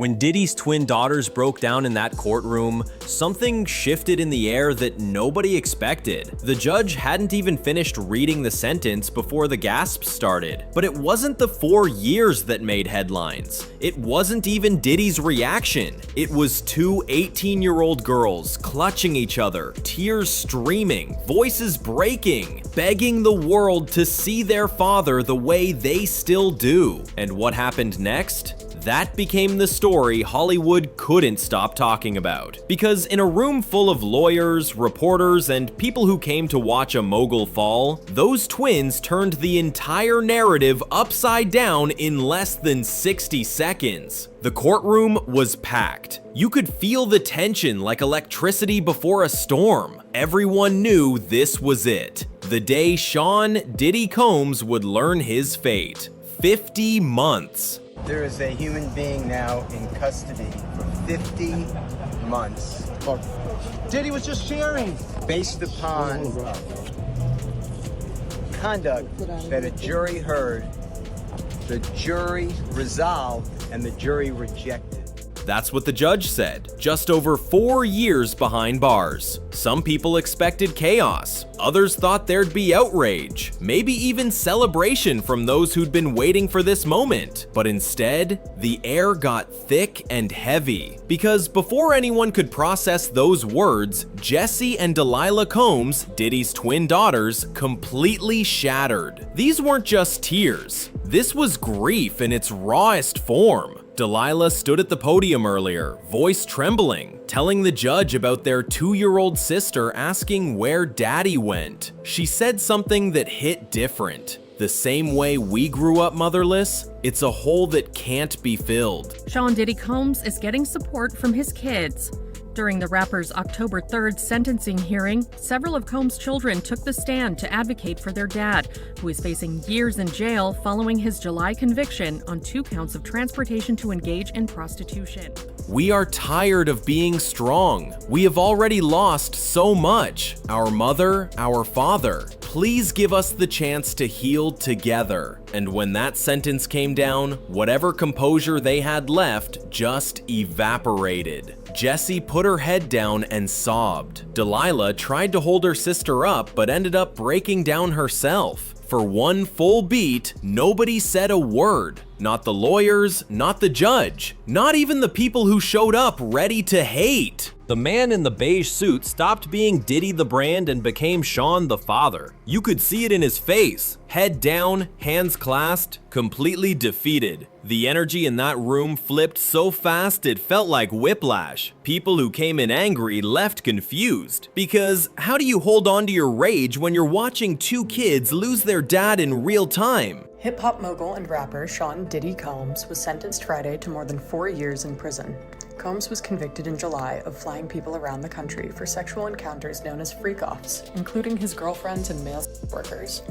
When Diddy's twin daughters broke down in that courtroom, something shifted in the air that nobody expected. The judge hadn't even finished reading the sentence before the gasps started. But it wasn't the 4 years that made headlines. It wasn't even Diddy's reaction. It was two 18-year-old girls clutching each other, tears streaming, voices breaking, begging the world to see their father the way they still do. And what happened next? That became the story Hollywood couldn't stop talking about. Because in a room full of lawyers, reporters, and people who came to watch a mogul fall, those twins turned the entire narrative upside down in less than 60 seconds. The courtroom was packed. You could feel the tension like electricity before a storm. Everyone knew this was it. The day Sean Diddy Combs would learn his fate. 50 months. There is a human being now in custody for 50 months. Diddy was just sharing. Based upon conduct that a jury heard, the jury resolved, and the jury rejected. That's what the judge said. Just over 4 years behind bars. Some people expected chaos. Others thought there'd be outrage, maybe even celebration from those who'd been waiting for this moment. But instead, the air got thick and heavy. Because before anyone could process those words, Jesse and Delilah Combs, Diddy's twin daughters, completely shattered. These weren't just tears. This was grief in its rawest form. Delilah stood at the podium earlier, voice trembling, telling the judge about their 2-year-old sister asking where daddy went. She said something that hit different. The same way we grew up motherless, it's a hole that can't be filled. Sean Diddy Combs is getting support from his kids. During the rapper's October 3rd sentencing hearing, several of Combs' children took the stand to advocate for their dad, who is facing years in jail following his July conviction on 2 counts of transportation to engage in prostitution. We are tired of being strong. We have already lost so much. Our mother, our father. Please give us the chance to heal together. And when that sentence came down, whatever composure they had left just evaporated. Jessie put her head down and sobbed. Delilah tried to hold her sister up but ended up breaking down herself. For one full beat, nobody said a word. Not the lawyers, not the judge, not even the people who showed up ready to hate. The man in the beige suit stopped being Diddy the brand and became Sean the father. You could see it in his face. Head down, hands clasped, completely defeated. The energy in that room flipped so fast it felt like whiplash. People who came in angry left confused. Because how do you hold on to your rage when you're watching 2 kids lose their dad in real time? Hip-hop mogul and rapper Sean Diddy Combs was sentenced Friday to more than 4 years in prison. Combs was convicted in July of flying people around the country for sexual encounters known as freak-offs, including his girlfriends and male workers.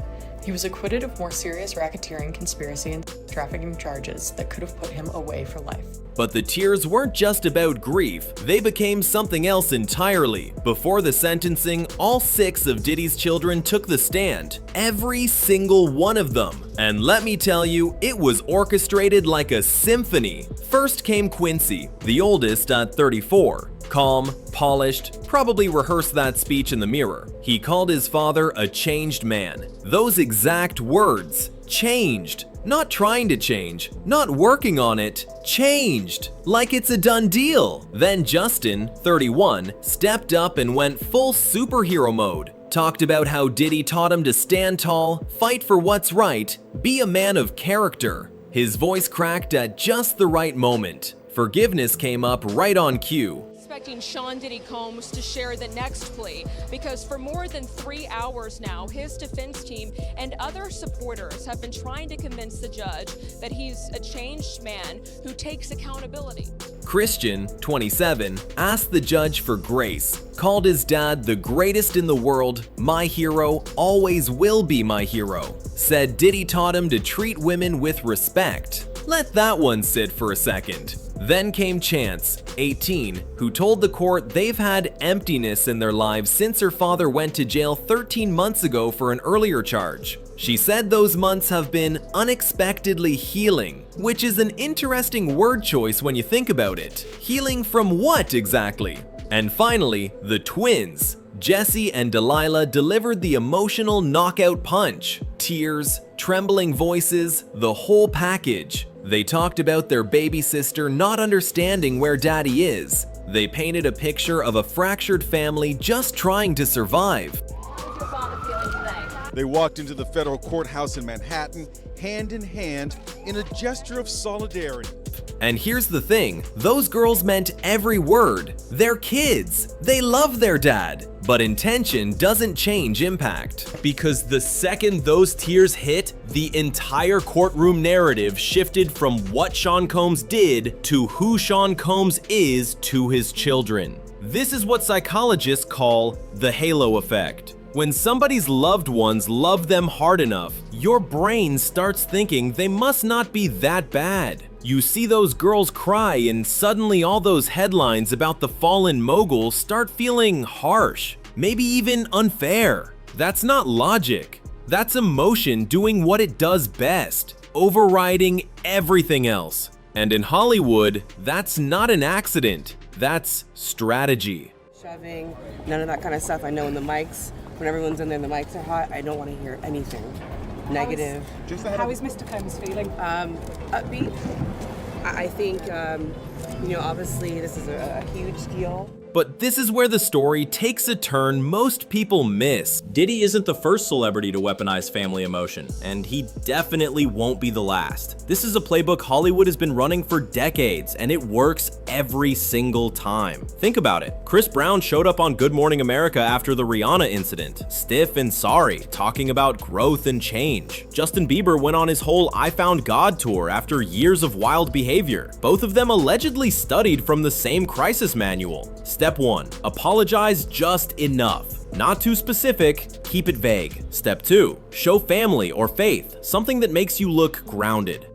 He was acquitted of more serious racketeering, conspiracy, and trafficking charges that could have put him away for life. But the tears weren't just about grief, they became something else entirely. Before the sentencing, all 6 of Diddy's children took the stand. Every single one of them. And let me tell you, it was orchestrated like a symphony. First came Quincy, the oldest at 34. Calm, polished, probably rehearsed that speech in the mirror. He called his father a changed man. Those exact words. Changed. Not trying to change, not working on it, changed. Like it's a done deal. Then Justin, 31, stepped up and went full superhero mode. Talked about how Diddy taught him to stand tall, fight for what's right, be a man of character. His voice cracked at just the right moment. Forgiveness came up right on cue. Expecting Sean Diddy Combs to share the next plea because for more than 3 hours now, his defense team and other supporters have been trying to convince the judge that he's a changed man who takes accountability. Christian, 27, asked the judge for grace, called his dad the greatest in the world, my hero, always will be my hero, said Diddy taught him to treat women with respect. Let that one sit for a second. Then came Chance, 18, who told the court they've had emptiness in their lives since her father went to jail 13 months ago for an earlier charge. She said those months have been unexpectedly healing, which is an interesting word choice when you think about it. Healing from what exactly? And finally, the twins. Jesse and Delilah delivered the emotional knockout punch. Tears, trembling voices, the whole package. They talked about their baby sister not understanding where daddy is. They painted a picture of a fractured family just trying to survive. They walked into the federal courthouse in Manhattan, hand in hand, in a gesture of solidarity. And here's the thing, those girls meant every word. They're kids. They love their dad. But intention doesn't change impact. Because the second those tears hit, the entire courtroom narrative shifted from what Sean Combs did to who Sean Combs is to his children. This is what psychologists call the halo effect. When somebody's loved ones love them hard enough, your brain starts thinking they must not be that bad. You see those girls cry and suddenly all those headlines about the fallen mogul start feeling harsh, maybe even unfair. That's not logic. That's emotion doing what it does best, overriding everything else. And in Hollywood, that's not an accident. That's strategy. Shoving, none of that kind of stuff. I know in the mics, when everyone's in there and the mics are hot, I don't want to hear anything negative. How is Mr. Combs feeling? Upbeat. I think, obviously this is a huge deal. But this is where the story takes a turn most people miss. Diddy isn't the first celebrity to weaponize family emotion, and he definitely won't be the last. This is a playbook Hollywood has been running for decades, and it works every single time. Think about it. Chris Brown showed up on Good Morning America after the Rihanna incident, stiff and sorry, talking about growth and change. Justin Bieber went on his whole I Found God tour after years of wild behavior. Both of them allegedly studied from the same crisis manual. Step 1. Apologize just enough. Not too specific, keep it vague. Step 2. Show family or faith, something that makes you look grounded.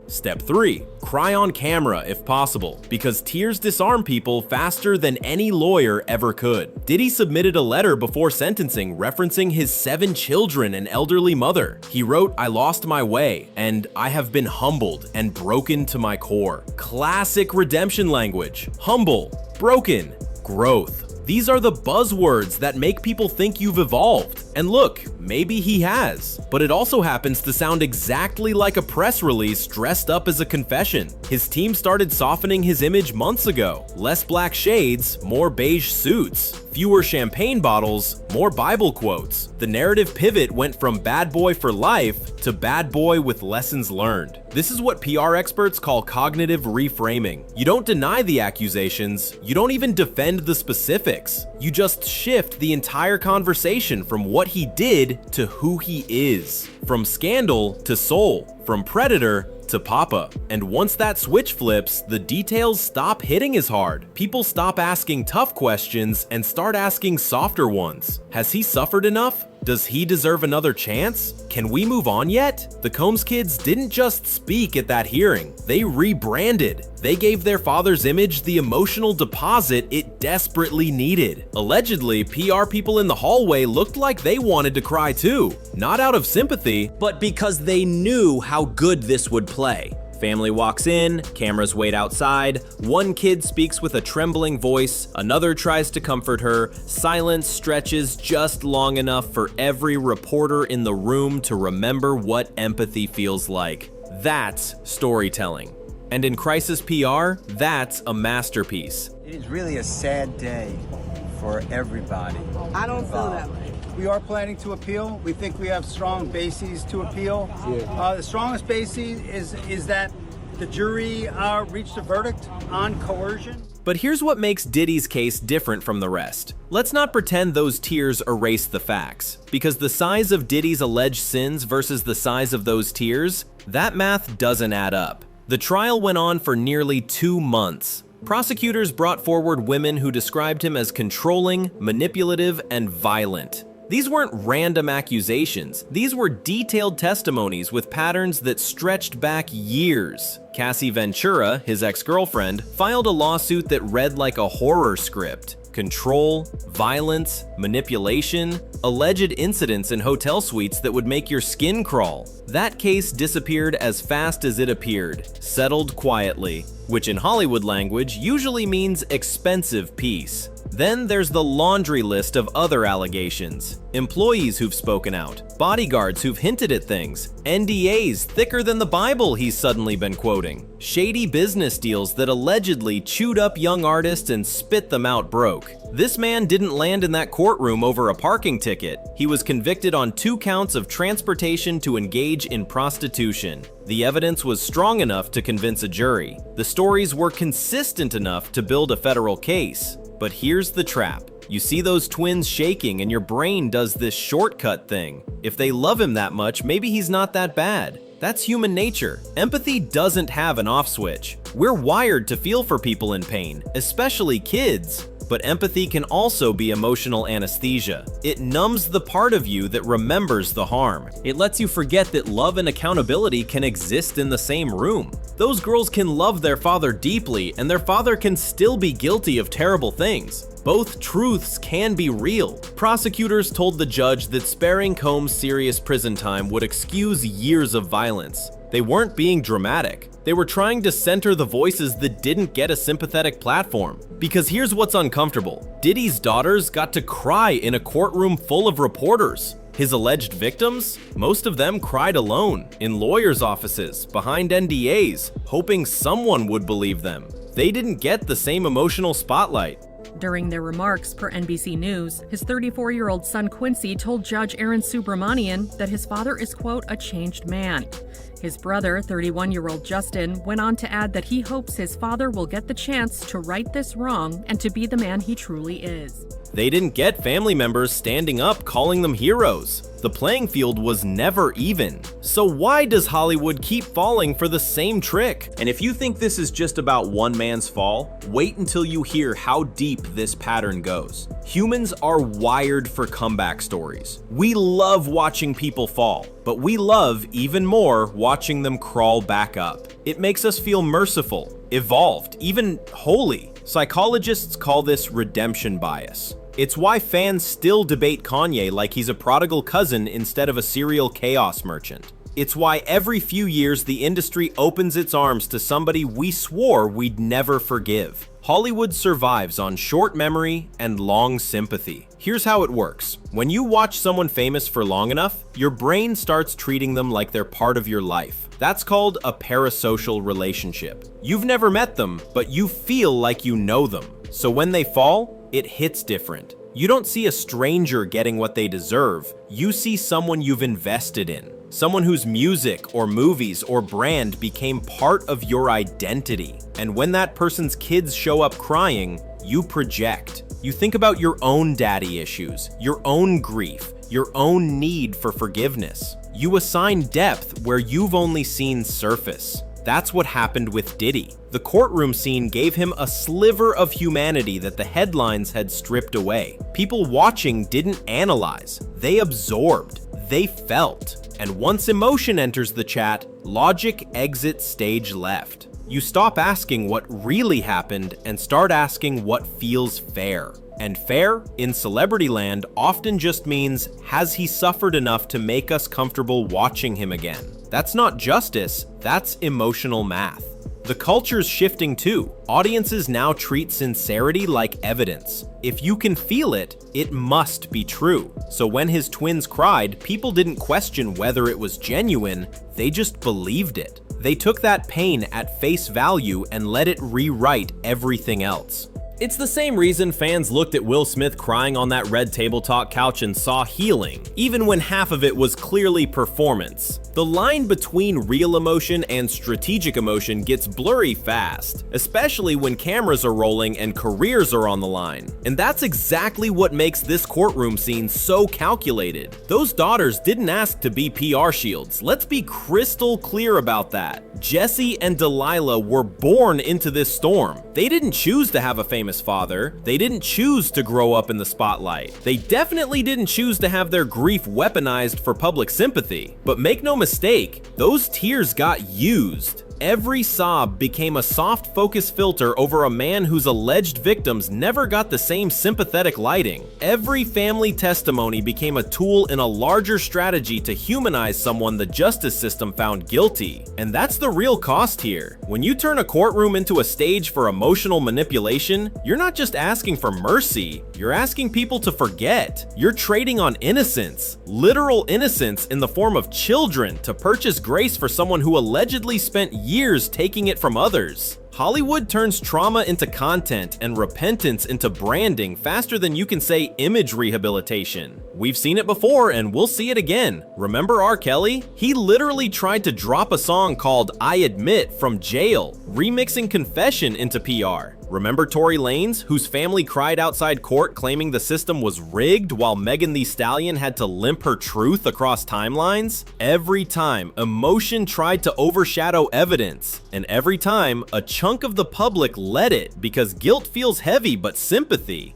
Step 3. Cry on camera if possible, because tears disarm people faster than any lawyer ever could. Diddy submitted a letter before sentencing referencing his 7 children and elderly mother. He wrote, "I lost my way, and I have been humbled and broken to my core." Classic redemption language. Humble, broken, growth. These are the buzzwords that make people think you've evolved. And look, maybe he has. But it also happens to sound exactly like a press release dressed up as a confession. His team started softening his image months ago. Less black shades, more beige suits. Fewer champagne bottles, more Bible quotes. The narrative pivot went from bad boy for life to bad boy with lessons learned. This is what PR experts call cognitive reframing. You don't deny the accusations, you don't even defend the specifics. You just shift the entire conversation from what he did to who he is. From scandal to soul, from predator to papa. And once that switch flips, the details stop hitting as hard. People stop asking tough questions and start asking softer ones. Has he suffered enough? Does he deserve another chance? Can we move on yet? The Combs kids didn't just speak at that hearing, they rebranded. They gave their father's image the emotional deposit it desperately needed. Allegedly, PR people in the hallway looked like they wanted to cry too. Not out of sympathy, but because they knew how good this would play. Family walks in, cameras wait outside, one kid speaks with a trembling voice, another tries to comfort her, silence stretches just long enough for every reporter in the room to remember what empathy feels like. That's storytelling. And in crisis PR, that's a masterpiece. It is really a sad day for everybody. I don't feel that way. We are planning to appeal. We think we have strong bases to appeal. The strongest basis is that the jury reached a verdict on coercion. But here's what makes Diddy's case different from the rest. Let's not pretend those tears erase the facts, because the size of Diddy's alleged sins versus the size of those tears, that math doesn't add up. The trial went on for nearly 2 months. Prosecutors brought forward women who described him as controlling, manipulative, and violent. These weren't random accusations. These were detailed testimonies with patterns that stretched back years. Cassie Ventura, his ex-girlfriend, filed a lawsuit that read like a horror script. Control, violence, manipulation, alleged incidents in hotel suites that would make your skin crawl. That case disappeared as fast as it appeared, settled quietly, which in Hollywood language usually means expensive peace. Then there's the laundry list of other allegations. Employees who've spoken out, bodyguards who've hinted at things, NDAs thicker than the Bible he's suddenly been quoting, shady business deals that allegedly chewed up young artists and spit them out broke. This man didn't land in that courtroom over a parking ticket. He was convicted on 2 counts of transportation to engage in prostitution. The evidence was strong enough to convince a jury. The stories were consistent enough to build a federal case. But here's the trap. You see those twins shaking and your brain does this shortcut thing. If they love him that much, maybe he's not that bad. That's human nature. Empathy doesn't have an off switch. We're wired to feel for people in pain, especially kids. But empathy can also be emotional anesthesia. It numbs the part of you that remembers the harm. It lets you forget that love and accountability can exist in the same room. Those girls can love their father deeply, and their father can still be guilty of terrible things. Both truths can be real. Prosecutors told the judge that sparing Combs' serious prison time would excuse years of violence. They weren't being dramatic. They were trying to center the voices that didn't get a sympathetic platform. Because here's what's uncomfortable. Diddy's daughters got to cry in a courtroom full of reporters. His alleged victims? Most of them cried alone, in lawyers' offices, behind NDAs, hoping someone would believe them. They didn't get the same emotional spotlight. During their remarks per NBC News, his 34-year-old son Quincy told Judge Aaron Subramanian that his father is, quote, a changed man. His brother, 31-year-old Justin, went on to add that he hopes his father will get the chance to right this wrong and to be the man he truly is. They didn't get family members standing up calling them heroes. The playing field was never even. So why does Hollywood keep falling for the same trick? And if you think this is just about one man's fall, wait until you hear how deep this pattern goes. Humans are wired for comeback stories. We love watching people fall, but we love even more watching them crawl back up. It makes us feel merciful, evolved, even holy. Psychologists call this redemption bias. It's why fans still debate Kanye like he's a prodigal cousin instead of a serial chaos merchant. It's why every few years the industry opens its arms to somebody we swore we'd never forgive. Hollywood survives on short memory and long sympathy. Here's how it works. When you watch someone famous for long enough, your brain starts treating them like they're part of your life. That's called a parasocial relationship. You've never met them, but you feel like you know them. So when they fall, it hits different. You don't see a stranger getting what they deserve. You see someone you've invested in. Someone whose music or movies or brand became part of your identity. And when that person's kids show up crying, you project. You think about your own daddy issues, your own grief, your own need for forgiveness. You assign depth where you've only seen surface. That's what happened with Diddy. The courtroom scene gave him a sliver of humanity that the headlines had stripped away. People watching didn't analyze, they absorbed, they felt. And once emotion enters the chat, logic exits stage left. You stop asking what really happened and start asking what feels fair. And fair, in celebrity land, often just means, has he suffered enough to make us comfortable watching him again? That's not justice, that's emotional math. The culture's shifting too. Audiences now treat sincerity like evidence. If you can feel it, it must be true. So when his twins cried, people didn't question whether it was genuine, they just believed it. They took that pain at face value and let it rewrite everything else. It's the same reason fans looked at Will Smith crying on that Red Table Talk couch and saw healing, even when half of it was clearly performance. The line between real emotion and strategic emotion gets blurry fast, especially when cameras are rolling and careers are on the line. And that's exactly what makes this courtroom scene so calculated. Those daughters didn't ask to be PR shields. Let's be crystal clear about that. Jesse and Delilah were born into this storm. They didn't choose to have a famous father. They didn't choose to grow up in the spotlight. They definitely didn't choose to have their grief weaponized for public sympathy. But make no mistake, those tears got used. Every sob became a soft focus filter over a man whose alleged victims never got the same sympathetic lighting. Every family testimony became a tool in a larger strategy to humanize someone the justice system found guilty. And that's the real cost here. When you turn a courtroom into a stage for emotional manipulation, you're not just asking for mercy, you're asking people to forget. You're trading on innocence, literal innocence in the form of children, to purchase grace for someone who allegedly spent years taking it from others. Hollywood turns trauma into content and repentance into branding faster than you can say image rehabilitation. We've seen it before and we'll see it again. Remember R. Kelly? He literally tried to drop a song called I Admit from jail, remixing Confession into PR. Remember Tory Lanez, whose family cried outside court claiming the system was rigged while Megan Thee Stallion had to limp her truth across timelines? Every time, emotion tried to overshadow evidence, and every time, a chunk of the public let it because guilt feels heavy, but sympathy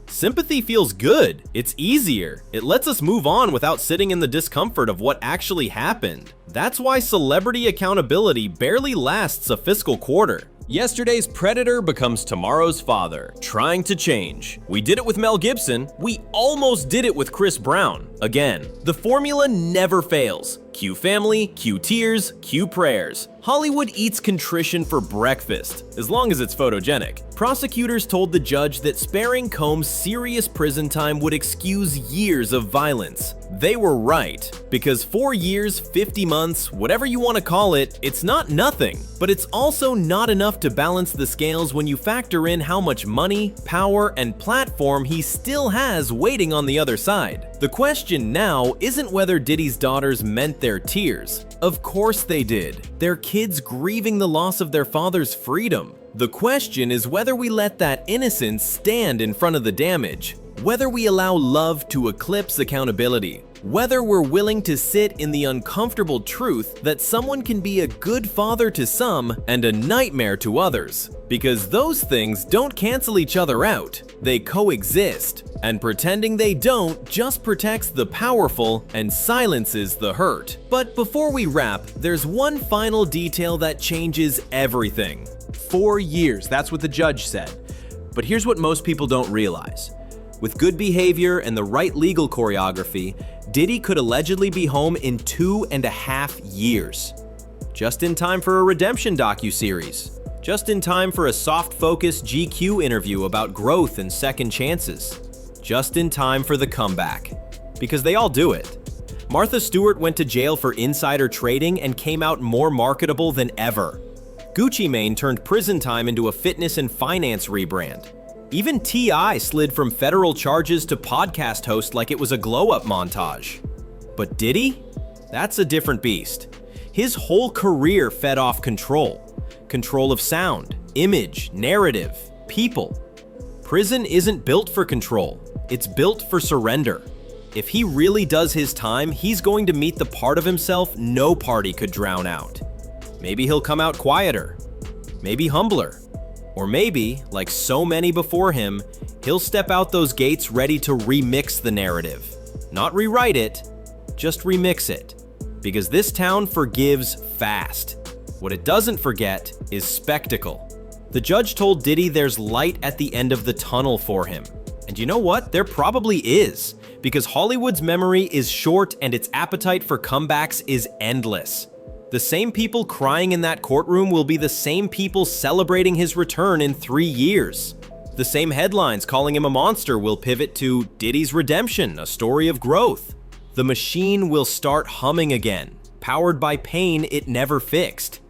feels good. It's easier. It lets us move on without sitting in the discomfort of what actually happened. That's why celebrity accountability barely lasts a fiscal quarter. Yesterday's predator becomes tomorrow's father, trying to change. We did it with Mel Gibson. We almost did it with Chris Brown. Again, the formula never fails. Cue family, cue tears, cue prayers. Hollywood eats contrition for breakfast, as long as it's photogenic. Prosecutors told the judge that sparing Combs serious prison time would excuse years of violence. They were right, because 4 years, 50 months, whatever you want to call it, it's not nothing. But it's also not enough to balance the scales when you factor in how much money, power, and platform he still has waiting on the other side. The question now isn't whether Diddy's daughters meant their tears. Of course they did. They're kids grieving the loss of their father's freedom. The question is whether we let that innocence stand in front of the damage, whether we allow love to eclipse accountability, whether we're willing to sit in the uncomfortable truth that someone can be a good father to some and a nightmare to others. Because those things don't cancel each other out, they coexist. And pretending they don't just protects the powerful and silences the hurt. But before we wrap, there's one final detail that changes everything. 4 years, that's what the judge said. But here's what most people don't realize. With good behavior and the right legal choreography, Diddy could allegedly be home in 2.5 years. Just in time for a redemption docuseries. Just in time for a soft-focused GQ interview about growth and second chances. Just in time for the comeback. Because they all do it. Martha Stewart went to jail for insider trading and came out more marketable than ever. Gucci Mane turned prison time into a fitness and finance rebrand. Even T.I. slid from federal charges to podcast host like it was a glow-up montage. But Diddy? That's a different beast. His whole career fed off control. Control of sound, image, narrative, people. Prison isn't built for control. It's built for surrender. If he really does his time, he's going to meet the part of himself no party could drown out. Maybe he'll come out quieter. Maybe humbler. Or maybe, like so many before him, he'll step out those gates ready to remix the narrative. Not rewrite it, just remix it. Because this town forgives fast. What it doesn't forget is spectacle. The judge told Diddy there's light at the end of the tunnel for him. And you know what? There probably is. Because Hollywood's memory is short and its appetite for comebacks is endless. The same people crying in that courtroom will be the same people celebrating his return in 3 years. The same headlines calling him a monster will pivot to Diddy's redemption, a story of growth. The machine will start humming again, powered by pain it never fixed.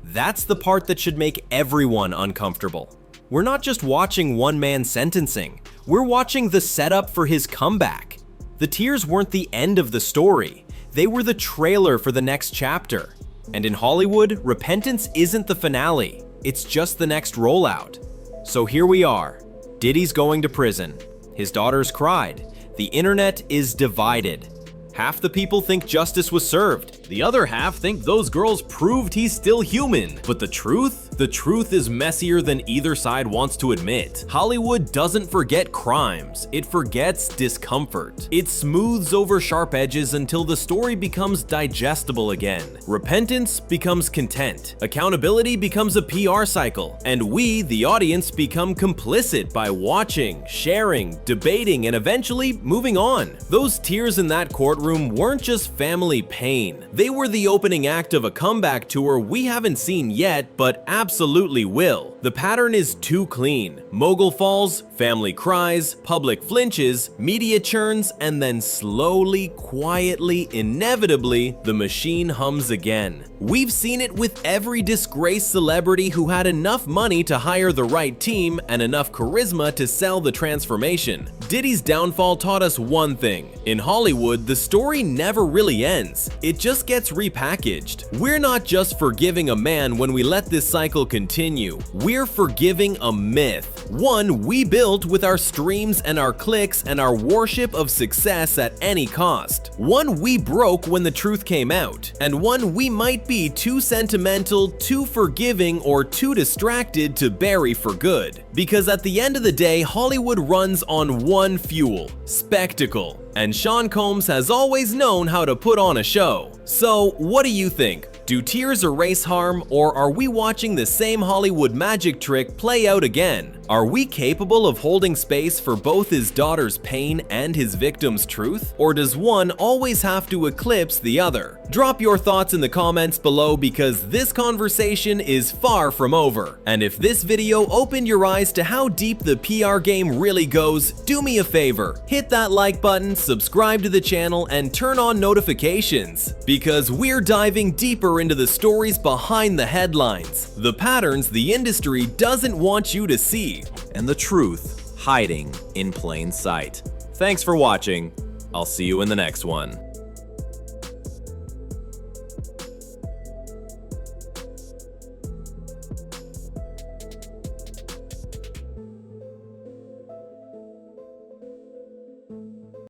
That's the part that should make everyone uncomfortable. We're not just watching one man sentencing, we're watching the setup for his comeback. The tears weren't the end of the story. They were the trailer for the next chapter. And in Hollywood, repentance isn't the finale. It's just the next rollout. So here we are. Diddy's going to prison. His daughters cried. The internet is divided. Half the people think justice was served. The other half think those girls proved he's still human. But the truth? The truth is messier than either side wants to admit. Hollywood doesn't forget crimes. It forgets discomfort. It smooths over sharp edges until the story becomes digestible again. Repentance becomes content. Accountability becomes a PR cycle. And we, the audience, become complicit by watching, sharing, debating, and eventually moving on. Those tears in that courtroom weren't just family pain. They were the opening act of a comeback tour we haven't seen yet, but absolutely will. The pattern is too clean. Mogul falls, family cries, public flinches, media churns, and then slowly, quietly, inevitably, the machine hums again. We've seen it with every disgraced celebrity who had enough money to hire the right team and enough charisma to sell the transformation. Diddy's downfall taught us one thing. In Hollywood, the story never really ends. It just gets repackaged. We're not just forgiving a man when we let this cycle continue. We're forgiving a myth. One we built with our streams and our clicks and our worship of success at any cost. One we broke when the truth came out. And one we might be too sentimental, too forgiving, or too distracted to bury for good. Because at the end of the day, Hollywood runs on one fuel: spectacle. And Sean Combs has always known how to put on a show. So, what do you think? Do tears erase harm, or are we watching the same Hollywood magic trick play out again? Are we capable of holding space for both his daughter's pain and his victim's truth? Or does one always have to eclipse the other? Drop your thoughts in the comments below because this conversation is far from over. And if this video opened your eyes to how deep the PR game really goes, do me a favor, hit that like button, subscribe to the channel, and turn on notifications. Because we're diving deeper into the stories behind the headlines, the patterns the industry doesn't want you to see, and the truth hiding in plain sight. Thanks for watching. I'll see you in the next one.